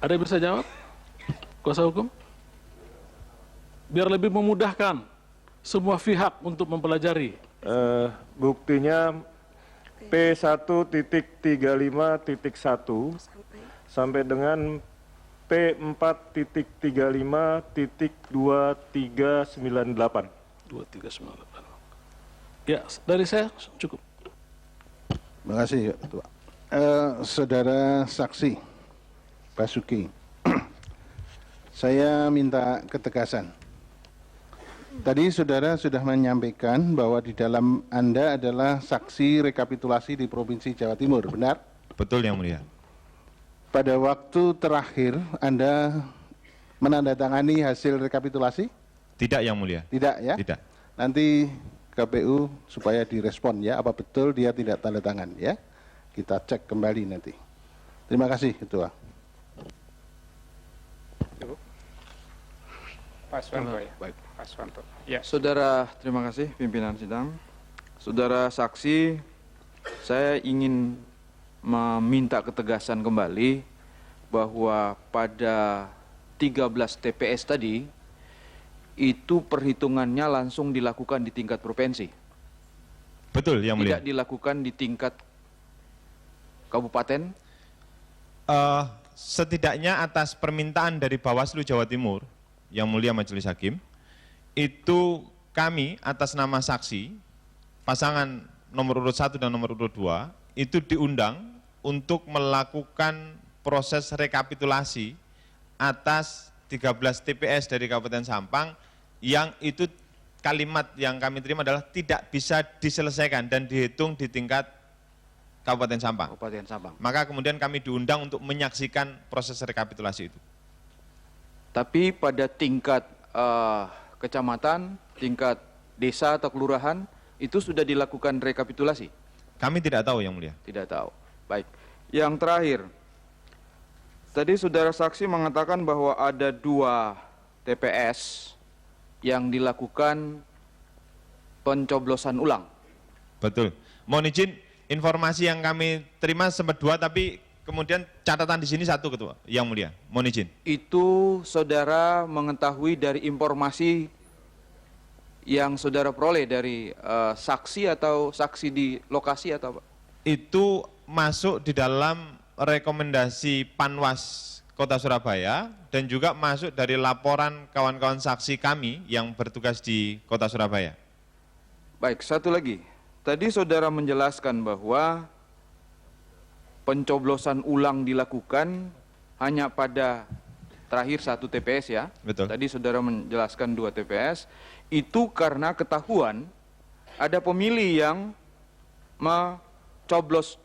Ada yang bisa jawab? Kuasa hukum? Biar lebih memudahkan semua pihak untuk mempelajari. Buktinya P1.35.1 sampai dengan P4.35.2398. 2398. Ya, dari saya cukup. Terima kasih, Ketua. Saudara saksi Basuki, saya minta ketegasan. Tadi saudara sudah menyampaikan bahwa di dalam Anda adalah saksi rekapitulasi di Provinsi Jawa Timur, benar? Betul, Yang Mulia. Pada waktu terakhir Anda menandatangani hasil rekapitulasi? Tidak, Yang Mulia. Tidak ya? Tidak. Nanti KPU supaya direspon ya, apa betul dia tidak tanda tangan ya? Kita cek kembali nanti. Terima kasih, Ketua. Pak Swanto ya. Baik. Pak Swanto. Ya. Saudara, terima kasih pimpinan sidang. Saudara saksi, saya ingin meminta ketegasan kembali bahwa pada 13 TPS tadi itu perhitungannya langsung dilakukan di tingkat provinsi. Betul, Yang Mulia. Tidak dilakukan di tingkat kabupaten. Setidaknya atas permintaan dari Bawaslu Jawa Timur, Yang Mulia Majelis Hakim, itu kami atas nama saksi, pasangan nomor urut 1 dan nomor urut 2, itu diundang untuk melakukan proses rekapitulasi atas 13 TPS dari Kabupaten Sampang, yang itu kalimat yang kami terima adalah tidak bisa diselesaikan dan dihitung di tingkat Kabupaten Sampang. Kabupaten Sampang. Maka kemudian kami diundang untuk menyaksikan proses rekapitulasi itu. Tapi pada tingkat kecamatan, tingkat desa atau kelurahan, itu sudah dilakukan rekapitulasi? Kami tidak tahu, Yang Mulia. Tidak tahu. Baik. Yang terakhir, tadi saudara saksi mengatakan bahwa ada 2 TPS yang dilakukan pencoblosan ulang. Betul. Mohon izin, informasi yang kami terima sempat 2, tapi kemudian catatan di sini 1, Ketua, Yang Mulia. Mohon izin. Itu saudara mengetahui dari informasi yang saudara peroleh dari saksi atau saksi di lokasi atau apa? Itu masuk di dalam rekomendasi Panwas Kota Surabaya dan juga masuk dari laporan kawan-kawan saksi kami yang bertugas di Kota Surabaya. Baik, satu lagi. Tadi saudara menjelaskan bahwa pencoblosan ulang dilakukan hanya pada terakhir 1 TPS ya. Betul. Tadi saudara menjelaskan 2 TPS. Itu karena ketahuan ada pemilih yang mencoblos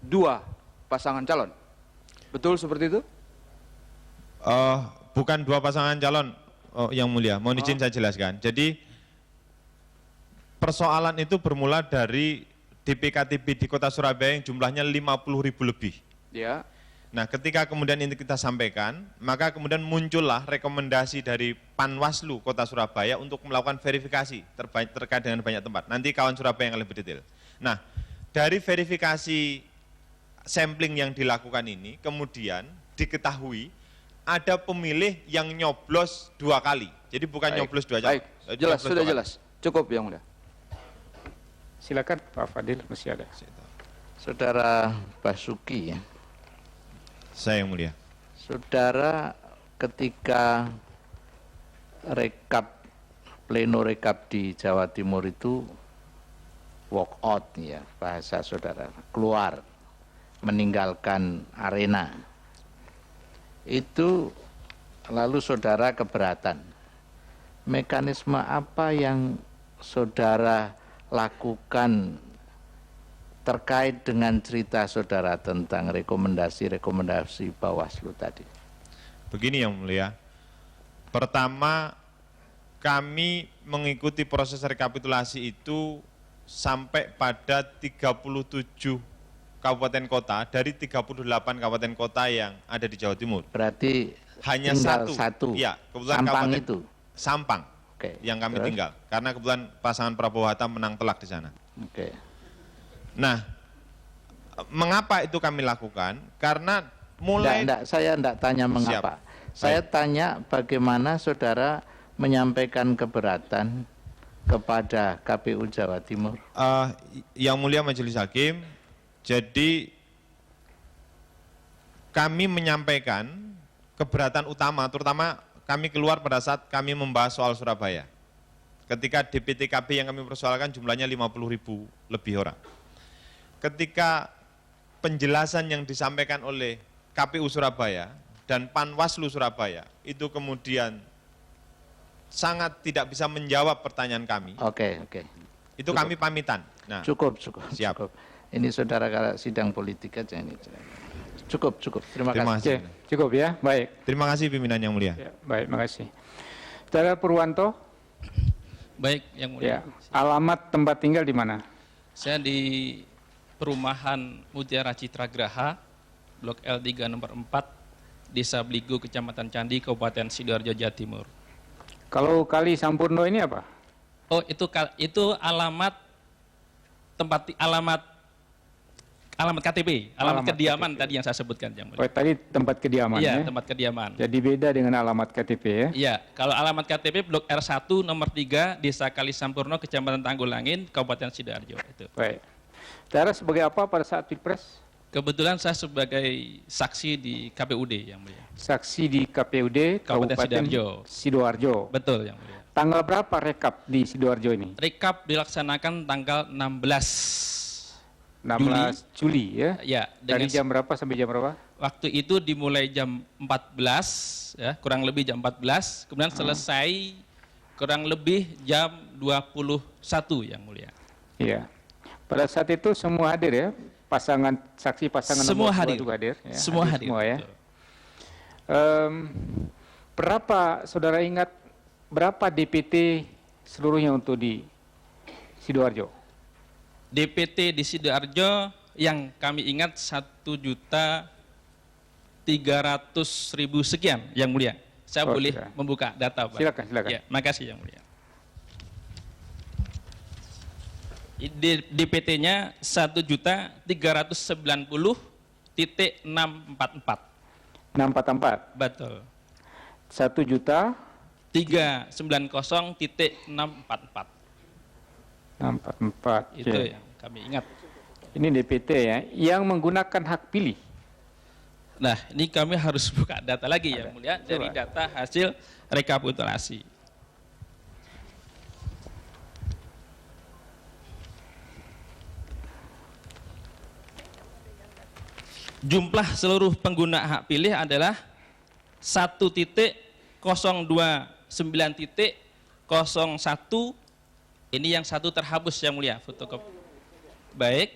2 pasangan calon. Betul seperti itu? Bukan 2 pasangan calon, Yang Mulia. Mohon izin saya jelaskan. Jadi persoalan itu bermula dari DPKTB di Kota Surabaya yang jumlahnya 50.000 lebih. Ya. Nah, ketika kemudian ini kita sampaikan, maka kemudian muncullah rekomendasi dari Panwaslu Kota Surabaya untuk melakukan verifikasi terkait dengan banyak tempat. Nanti kawan Surabaya yang lebih detail. Nah, dari verifikasi sampling yang dilakukan ini, kemudian diketahui ada pemilih yang nyoblos 2 kali. Jadi bukan Baik. nyoblos 2 calon. Baik, jelas, sudah jelas. Cukup, Yang Mulia. Silakan Pak Fadil, masih ada. Saudara Basuki ya. Saya, Yang Mulia. Saudara ketika pleno rekap di Jawa Timur itu walk out ya bahasa saudara, keluar meninggalkan arena. Itu lalu saudara keberatan. Mekanisme apa yang saudara lakukan terkait dengan cerita saudara tentang rekomendasi Bawaslu tadi? Begini, Yang Mulia. Pertama, kami mengikuti proses rekapitulasi itu sampai pada 37 kabupaten kota dari 38 kabupaten kota yang ada di Jawa Timur. Berarti Hanya tinggal satu. Ya, kebetulan Sampang kabupaten itu. Sampang Oke. yang kami Terus? tinggal. Karena kebetulan pasangan Prabowo Hatta menang telak di sana. Oke. Nah, mengapa itu kami lakukan? Karena mulai saya enggak tanya mengapa. Saya tanya bagaimana saudara menyampaikan keberatan kepada KPU Jawa Timur. Yang mulia Majelis Hakim, jadi kami menyampaikan keberatan utama, terutama kami keluar pada saat kami membahas soal Surabaya. Ketika DPTKB yang kami persoalkan jumlahnya 50.000 lebih orang. Ketika penjelasan yang disampaikan oleh KPU Surabaya dan Panwaslu Surabaya itu kemudian sangat tidak bisa menjawab pertanyaan kami. Oke. Itu kami pamitan. Nah, Cukup. Siap. Cukup. Ini saudara kalau sidang politik aja ini. Cukup. Terima terima kasih. kasih. Oke, cukup ya. Baik. Terima kasih pimpinan yang mulia. Ya, baik, makasih. Saudara Purwanto, Baik, yang mulia. ya. Alamat tempat tinggal di mana? Saya di perumahan Mutiara Citra Graha, Blok L3 nomor 4, Desa Bligo, Kecamatan Candi, Kabupaten Sidoarjo, Jawa Timur. Kalau Kali Sampurno ini apa? Oh, itu alamat alamat KTP, alamat kediaman KTP. tadi yang saya sebutkan, yang Oh, mulia. tadi tempat kediaman Iya, ya. tempat kediaman. Jadi beda dengan alamat KTP ya. Iya, kalau alamat KTP Blok R1 nomor 3, Desa Kali Sampurno, Kecamatan Tanggulangin, Kabupaten Sidoarjo itu. Baik. Saudara sebagai apa pada saat Pilpres? Kebetulan saya sebagai saksi di KPUD, yang mulia. Saksi di KPUD Kabupaten Kabupaten Sidoarjo. Betul, yang mulia. Tanggal berapa rekap di Sidoarjo ini? Rekap dilaksanakan tanggal 16 16 Juli ya. ya, Dari jam berapa sampai jam berapa? waktu itu dimulai jam 14 ya, kurang lebih jam 14, kemudian selesai kurang lebih jam 21, yang mulia. Iya. Pada saat itu semua hadir ya. Saksi pasangan Semua nomor 2 hadir. juga hadir ya. Semua hadir. Semua ya. Betul. Berapa saudara ingat berapa DPT seluruhnya untuk di Sidoarjo? DPT di Sidoarjo yang kami ingat 1.300.000 sekian, yang mulia. Saya Oh, boleh silakan. membuka data, Pak. Silakan. Ya, makasih, yang mulia. DPT-nya 1.390.644. 644. Betul. 1 juta 390.644. 644. Itu Oke. yang kami ingat. Ini DPT ya, yang menggunakan hak pilih. Nah, ini kami harus buka data lagi, yang mulia, dari Coba. data hasil rekapitulasi. Jumlah seluruh pengguna hak pilih adalah 1.09.01. Ini yang satu terhapus, yang mulia, fotokopi. Baik,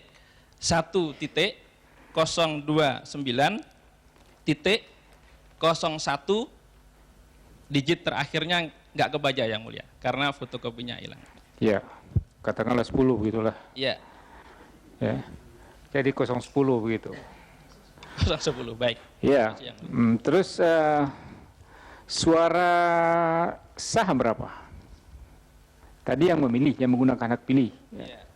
1.029.01 digit terakhirnya nggak kebaca, yang mulia, karena fotokopinya hilang. Ya, katakanlah 10 begitulah. Ya, Ya. Jadi 010 begitu. 10, baik. Ya. Yang Terus suara sah berapa? Tadi yang memilih, yang menggunakan hak pilih. Ya.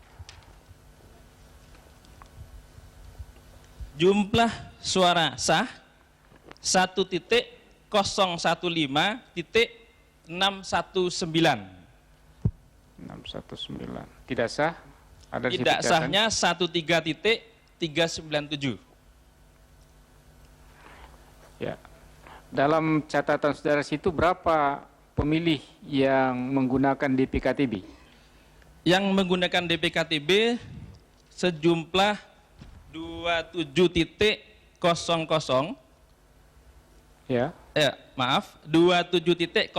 Jumlah suara sah 1.015.619. 619. Tidak sah? Ada di situ Tidak catatan? sahnya 13.397. Ya. Dalam catatan saudara situ berapa pemilih yang menggunakan DPKTB? Yang menggunakan DPKTB sejumlah 27.00, Ya. 27.06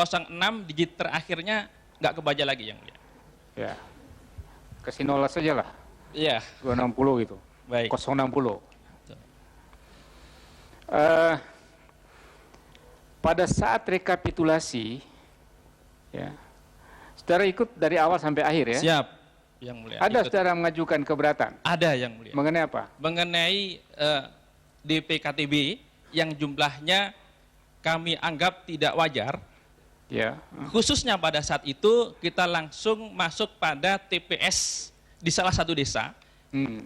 digit terakhirnya nggak kebaca lagi, yang mulia. Ya. Kasih nol saja lah. Iya, 260 gitu. baik. 060. Pada saat rekapitulasi, ya, saudara ikut dari awal sampai akhir ya? Siap, yang mulia. Ada Ikut. saudara mengajukan keberatan? Ada, yang mulia. Mengenai apa? Mengenai DPKTB yang jumlahnya kami anggap tidak wajar, Ya. khususnya pada saat itu kita langsung masuk pada TPS di salah satu desa.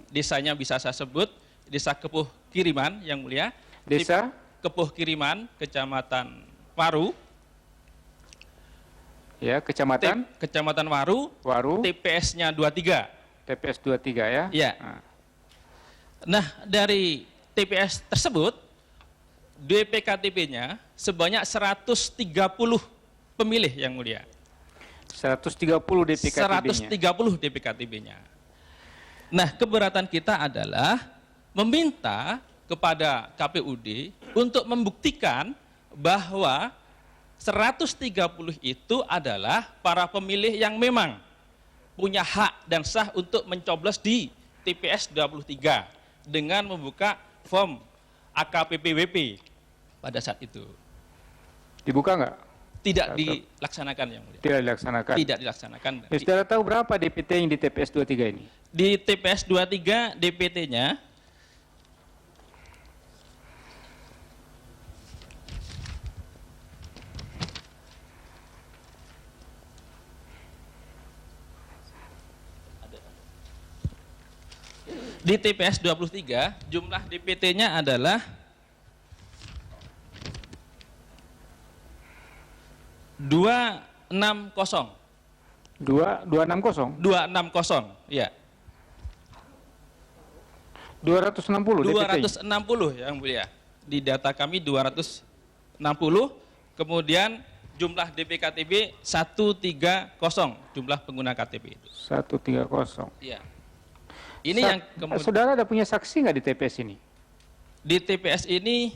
Desanya bisa saya sebut, Desa Kepuh Kiriman, yang mulia. Desa Kepuh Kiriman, Kecamatan Waru. ya, Kecamatan Kecamatan Waru, Waru, TPS-nya 23. TPS 23 ya. Ya. Nah, Nah, dari TPS tersebut, DPKTB-nya sebanyak 130 pemilih yang mulia. 130 DPKTB-nya. 130 DPKTB-nya. Nah, keberatan kita adalah meminta kepada KPUD untuk membuktikan bahwa 130 itu adalah para pemilih yang memang punya hak dan sah untuk mencoblos di TPS 23 dengan membuka form AKPPWP pada saat itu. Dibuka nggak? Tidak dilaksanakan yang mulia. Tidak dilaksanakan. Tidak dilaksanakan. Ya, saudara tahu berapa DPT yang di TPS 23 ini? Di TPS 23 DPT-nya di TPS 23 jumlah DPT-nya adalah 260. 260. 260, ya. 260 DPT. 260 yang mulia. Di data kami 260, kemudian jumlah DPKTB 130, jumlah pengguna KTP itu. 130. Iya. Ini yang kemudian Saudara ada punya saksi nggak di TPS ini? di TPS ini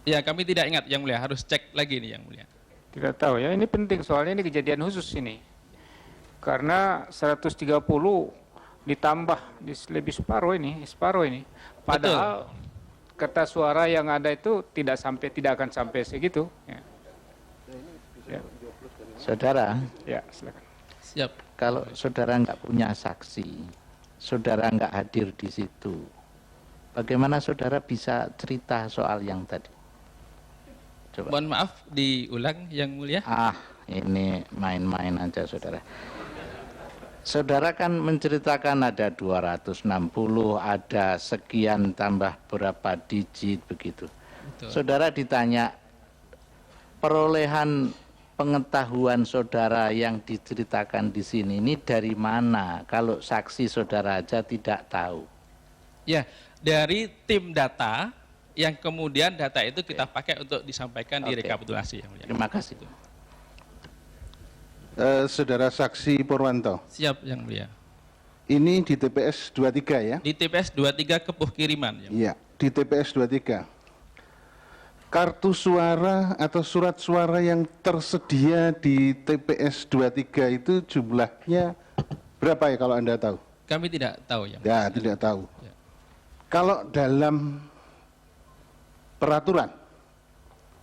ya kami tidak ingat yang mulia, harus cek lagi nih yang mulia. Tidak tahu ya, ini penting soalnya ini kejadian khusus ini. Karena 130 ditambah lebih separuh ini. Padahal kertas suara yang ada itu tidak akan sampai segitu. Ya. Ya. Saudara, Ya, silakan. Siap. kalau saudara nggak punya saksi, saudara nggak hadir di situ, bagaimana saudara bisa cerita soal yang tadi? Coba. Mohon maaf diulang yang mulia. Ini main-main aja saudara. Saudara kan menceritakan ada 260, ada sekian tambah berapa digit begitu. Betul. Saudara ditanya perolehan pengetahuan saudara yang diceritakan di sini ini dari mana? Kalau saksi saudara aja tidak tahu. Ya, dari tim data yang kemudian data itu kita pakai untuk disampaikan di Oke. rekapitulasi yang mulia. Terima kasih. Saudara saksi Purwanto, Siap yang mulia. ini di TPS 23 ya? Di TPS 23 Kepuh Kiriman yang mulia. Iya, di TPS 23. Kartu suara atau surat suara yang tersedia di TPS 23 itu jumlahnya berapa ya kalau Anda tahu? Kami tidak tahu yang Ya, tidak tahu. Ya. Kalau dalam peraturan,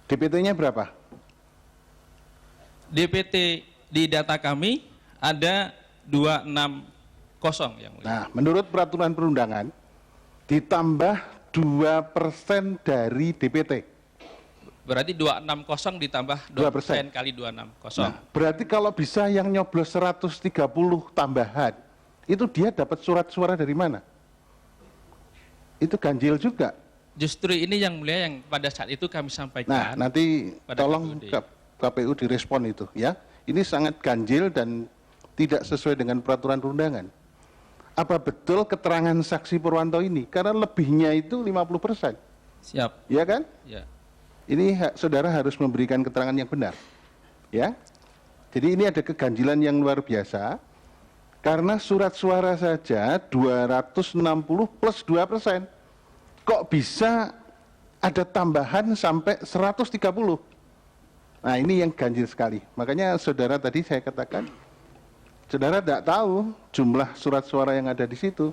DPT-nya berapa? DPT di data kami ada 260 yang mulia. Nah, menurut peraturan perundangan, ditambah 2% dari DPT. Berarti 260 ditambah 2% kali 260. Nah, berarti kalau bisa yang nyoblos 130 tambahan, itu dia dapat surat suara dari mana? Itu ganjil juga. Justru ini yang mulia yang pada saat itu kami Nah, sampaikan. nanti pada tolong KPUD. KPU direspon itu ya. Ini sangat ganjil dan tidak sesuai dengan peraturan perundangan. Apa betul keterangan saksi Purwanto ini? Karena lebihnya itu 50%. Siap. Ya kan? Ya. Ini saudara harus memberikan keterangan yang benar. Ya. Jadi ini ada keganjilan yang luar biasa. Karena surat suara saja 260 plus 2%. Kok bisa ada tambahan sampai 130? Nah, ini yang ganjil sekali. Makanya saudara tadi saya katakan, saudara tidak tahu jumlah surat suara yang ada di situ.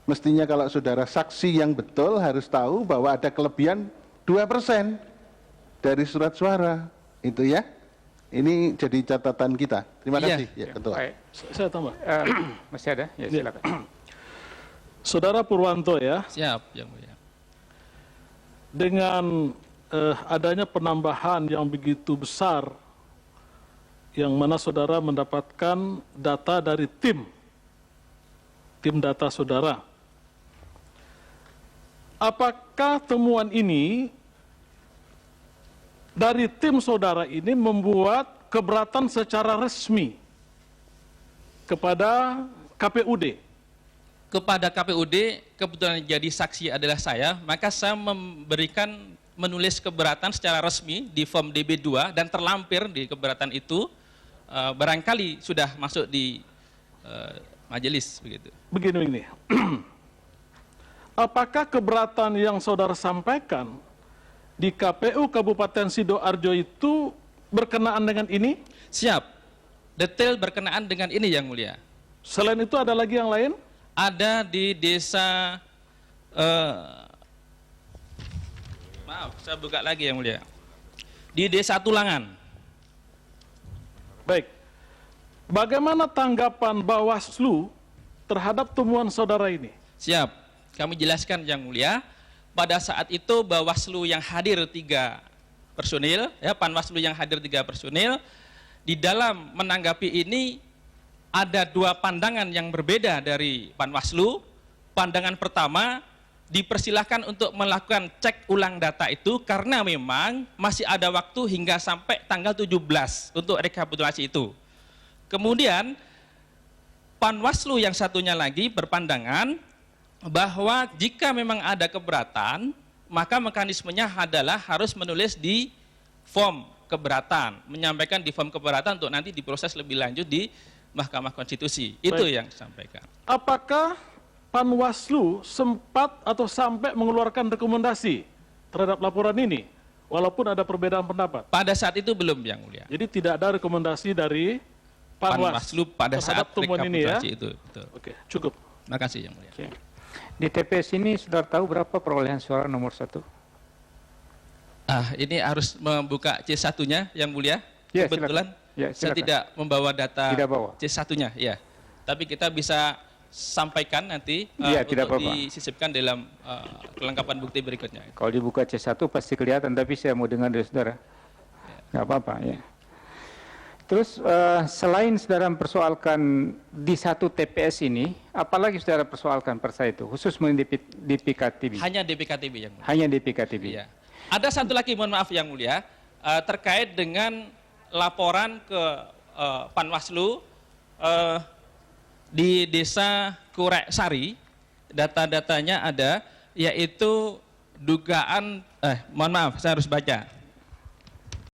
Mestinya kalau saudara saksi yang betul harus tahu bahwa ada kelebihan 2% dari surat suara. Itu ya. Ini jadi catatan kita. Terima Iya. kasih, ya, Ketua. Baik. Saya tambah. Masih ada? Ya, silakan. Saudara Purwanto ya, Siap yang mulia. dengan adanya penambahan yang begitu besar, yang mana saudara mendapatkan data dari tim data saudara. apakah temuan ini dari tim saudara ini membuat keberatan secara resmi kepada KPUD? Kepada KPUD, kebetulan jadi saksi adalah saya, maka saya menulis keberatan secara resmi di form DB2 dan terlampir di keberatan itu, barangkali sudah masuk di majelis begitu. Begini. Apakah keberatan yang saudara sampaikan di KPU Kabupaten Sidoarjo itu berkenaan dengan ini? Siap. Detail berkenaan dengan ini yang mulia. Selain itu ada lagi yang lain? Ada di desa, maaf saya buka lagi yang mulia. Di desa Tulangan. Baik. Bagaimana tanggapan Bawaslu terhadap temuan saudara ini? Siap. Kami jelaskan yang mulia. Pada saat itu Bawaslu yang hadir 3 personil, ya, Panwaslu yang hadir 3 personil, di dalam menanggapi ini ada 2 pandangan yang berbeda dari Panwaslu. Pandangan pertama, dipersilahkan untuk melakukan cek ulang data itu karena memang masih ada waktu hingga sampai tanggal 17 untuk rekapitulasi itu. Kemudian Panwaslu yang satunya lagi berpandangan bahwa jika memang ada keberatan, maka mekanismenya adalah harus menulis di form keberatan, menyampaikan di form keberatan untuk nanti diproses lebih lanjut di Mahkamah Konstitusi. Itu yang disampaikan. Apakah Panwaslu sempat atau sampai mengeluarkan rekomendasi terhadap laporan ini, walaupun ada perbedaan pendapat? Pada saat itu belum yang mulia. Jadi tidak ada rekomendasi dari Panwaslu pada saat temuan ini ya? rekapitulasi itu. Betul. Oke, cukup. Terima kasih yang mulia. Oke. Di TPS ini saudara tahu berapa perolehan suara nomor 1? Ini harus membuka C1-nya yang mulia. Ya, Kebetulan Ya, saya silakan. tidak membawa data Tidak bawa. C1-nya, ya. Tapi kita bisa sampaikan nanti Iya, tidak untuk apa-apa. disisipkan dalam kelengkapan bukti berikutnya. Kalau dibuka C1 pasti kelihatan, tapi saya mau dengar dari saudara. Nggak apa-apa, ya. Terus selain saudara mempersoalkan di 1 TPS ini, apalagi saudara persoalkan persa itu, khusus mengenai DPKTB? Hanya DPKTB yang mulia. Hanya DPKTB. Iya. Ada satu lagi, mohon maaf yang mulia, terkait dengan laporan ke Panwaslu di desa Kurek Sari, data-datanya ada, yaitu dugaan, mohon maaf, saya harus baca.